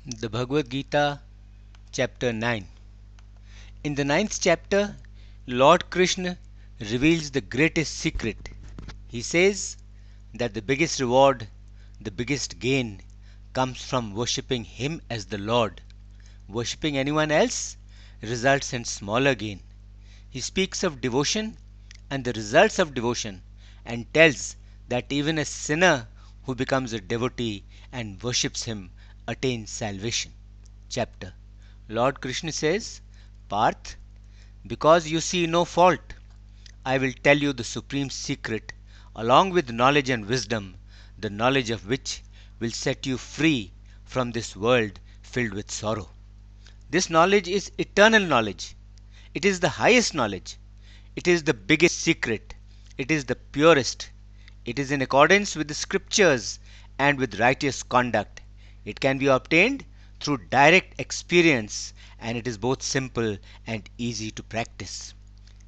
The Bhagavad Gita, Chapter 9. In the ninth chapter, Lord Krishna reveals the greatest secret. He says that the biggest reward, the biggest gain, comes from worshipping Him as the Lord. Worshipping anyone else results in smaller gain. He speaks of devotion and the results of devotion and tells that even a sinner who becomes a devotee and worships Him attains salvation. Chapter. Lord Krishna says, Parth, because you see no fault, I will tell you the supreme secret, along with knowledge and wisdom, the knowledge of which will set you free from this world filled with sorrow. This knowledge is eternal knowledge. It is the highest knowledge. It is the biggest secret. It is the purest. It is in accordance with the scriptures and with righteous conduct. It can be obtained through direct experience, and it is both simple and easy to practice.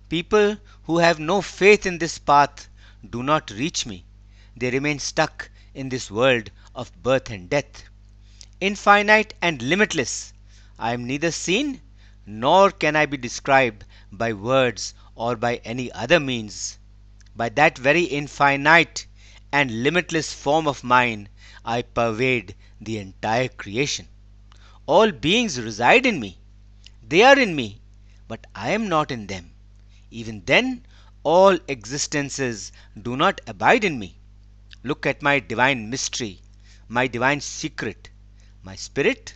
People who have no faith in this path do not reach me. They remain stuck in this world of birth and death. Infinite and limitless, I am neither seen nor can I be described by words or by any other means. By that very infinite and limitless form of mine, I pervade the entire creation. All beings reside in me. They are in me, but I am not in them. Even then, all existences do not abide in me. Look at my divine mystery, my divine secret. My spirit,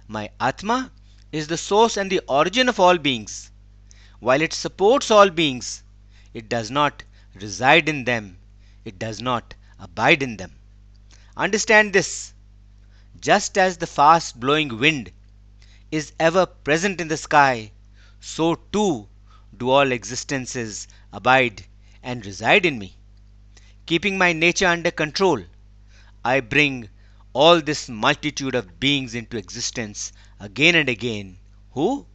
my Atma, is the source and the origin of all beings. While it supports all beings, it does not reside in them, it does not abide in them. Understand this. Just as the fast blowing wind is ever present in the sky, so too do all existences abide and reside in me. Keeping my nature under control, I bring all this multitude of beings into existence again and again, who,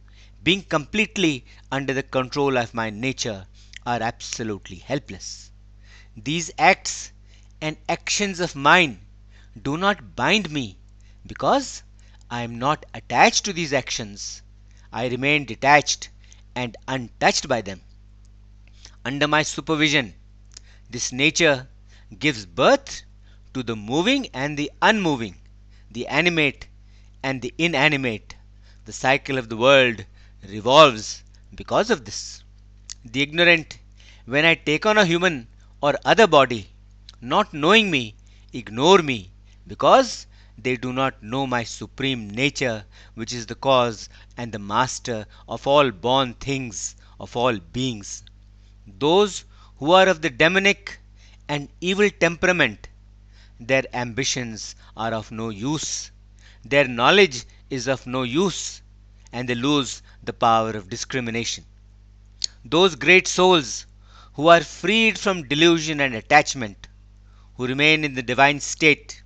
being completely under the control of my nature, are absolutely helpless. These acts and actions of mine do not bind me because I am not attached to these actions. I remain detached and untouched by them. Under my supervision, this nature gives birth to the moving and the unmoving, the animate and the inanimate. The cycle of the world revolves because of this. The ignorant, when I take on a human or other body, not knowing me, ignore me because they do not know my supreme nature, which is the cause and the master of all born things, of all beings. Those who are of the demonic and evil temperament, their ambitions are of no use, their knowledge is of no use, and they lose the power of discrimination. Those great souls who are freed from delusion and attachment, who remain in the divine state,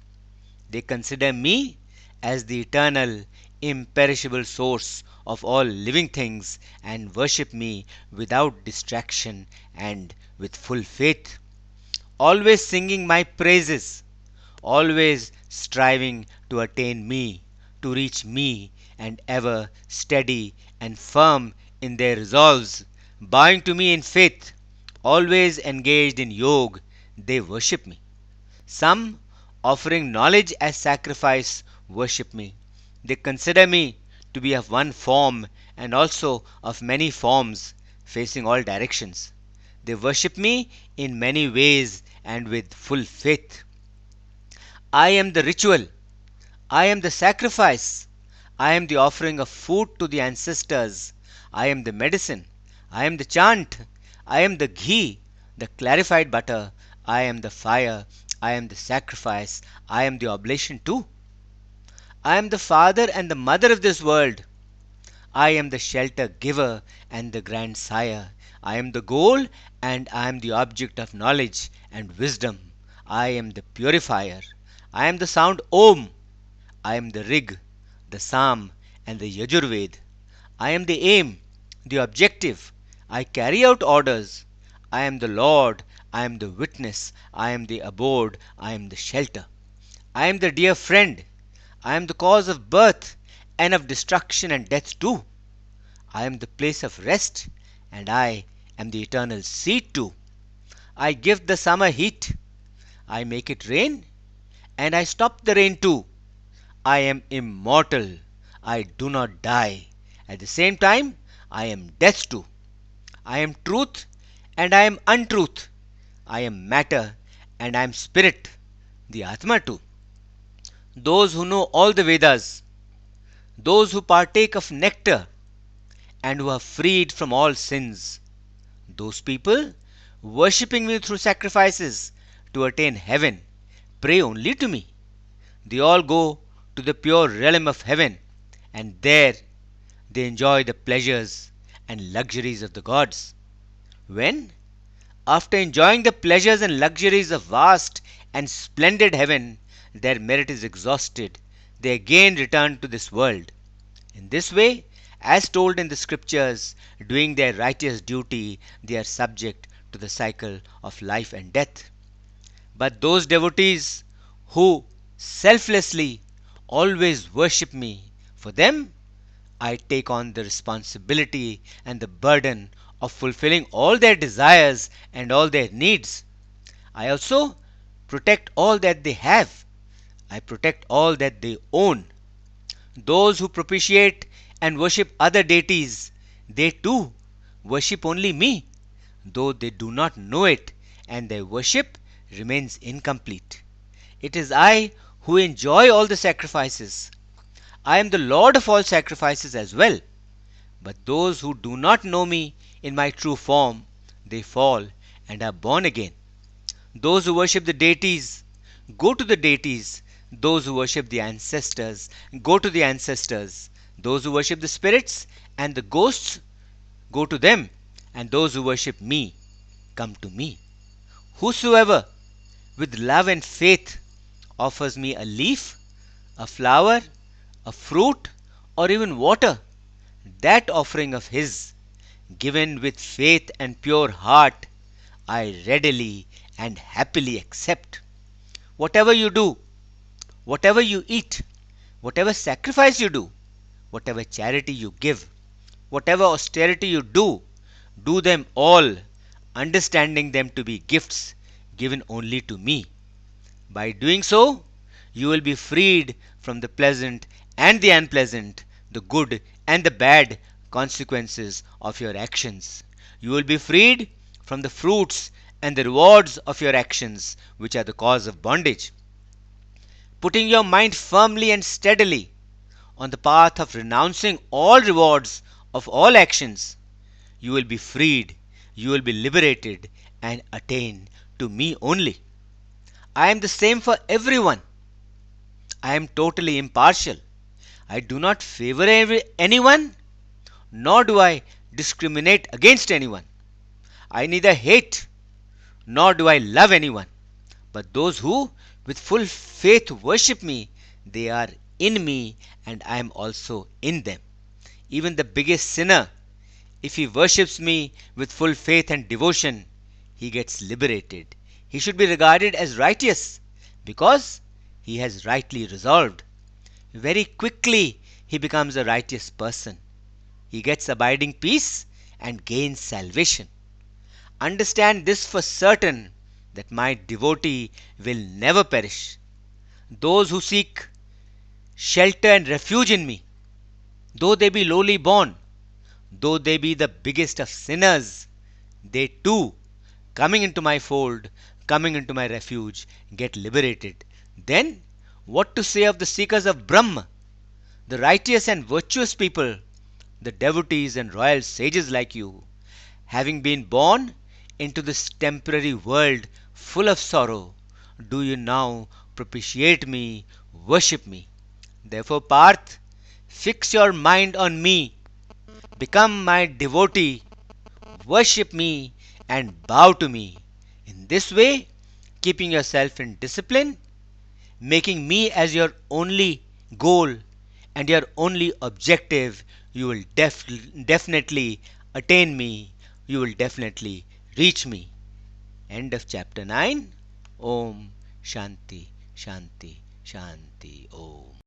they consider me as the eternal, imperishable source of all living things and worship me without distraction and with full faith, always singing my praises, always striving to attain me, to reach me, and ever steady and firm in their resolves, bowing to me in faith, always engaged in yoga, they worship me. Some, offering knowledge as sacrifice, worship me. They consider me to be of one form and also of many forms, facing all directions. They worship me in many ways and with full faith. I am the ritual. I am the sacrifice. I am the offering of food to the ancestors. I am the medicine. I am the chant. I am the ghee, the clarified butter. I am the fire. I am the sacrifice. I am the oblation too. I am the father and the mother of this world. I am the shelter giver and the grandsire. I am the goal and I am the object of knowledge and wisdom. I am the purifier. I am the sound Om. I am the Rig, the Sam, and the Yajurved. I am the aim, the objective. I carry out orders. I am the Lord. I am the witness. I am the abode. I am the shelter. I am the dear friend. I am the cause of birth and of destruction and death too. I am the place of rest, and I am the eternal seed too. I give the summer heat, I make it rain, and I stop the rain too. I am immortal, I do not die. At the same time, I am death too. I am truth, and I am untruth. I am matter, and I am spirit, the Atma too. Those who know all the Vedas, those who partake of nectar, and who are freed from all sins, those people, worshipping me through sacrifices to attain heaven, pray only to me. They all go to the pure realm of heaven, and there they enjoy the pleasures and luxuries of the gods. When, after enjoying the pleasures and luxuries of vast and splendid heaven, their merit is exhausted, they again return to this world. In this way, as told in the scriptures, doing their righteous duty, they are subject to the cycle of life and death. But those devotees who selflessly always worship me, for them I take on the responsibility and the burden of fulfilling all their desires and all their needs. I also protect all that they have. I protect all that they own. Those who propitiate and worship other deities, they too worship only me, though they do not know it, and their worship remains incomplete. It is I who enjoy all the sacrifices. I am the Lord of all sacrifices as well. But those who do not know me in my true form, they fall and are born again. Those who worship the deities go to the deities. Those who worship the ancestors go to the ancestors. Those who worship the spirits and the ghosts go to them. And those who worship me come to me. Whosoever with love and faith offers me a leaf, a flower, a fruit, or even water, that offering of his, given with faith and pure heart, I readily and happily accept. Whatever you do, whatever you eat, whatever sacrifice you do, whatever charity you give, whatever austerity you do them all, understanding them to be gifts given only to me. By doing so, you will be freed from the pleasant and the unpleasant, the good and the bad consequences of your actions. You will be freed from the fruits and the rewards of your actions, which are the cause of bondage. Putting your mind firmly and steadily on the path of renouncing all rewards of all actions, you will be freed, you will be liberated, and attain to me only. I am the same for everyone. I am totally impartial. I do not favor anyone, nor do I discriminate against anyone. I neither hate nor do I love anyone. But those who with full faith worship me, they are in me and I am also in them. Even the biggest sinner, if he worships me with full faith and devotion, he gets liberated. He should be regarded as righteous because he has rightly resolved. Very quickly he becomes a righteous person. He gets abiding peace and gains salvation. Understand this for certain, that my devotee will never perish. Those who seek shelter and refuge in me, though they be lowly born, though they be the biggest of sinners, they too, coming into my fold, coming into my refuge, get liberated. Then, what to say of the seekers of Brahma, the righteous and virtuous people, the devotees and royal sages like you, having been born into this temporary world full of sorrow, do you now propitiate me, worship me? Therefore, Parth, fix your mind on me, become my devotee, worship me, and bow to me. In this way, keeping yourself in discipline, making me as your only goal and your only objective, you will definitely attain me, you will definitely reach me. End of chapter 9. Om Shanti Shanti Shanti Om.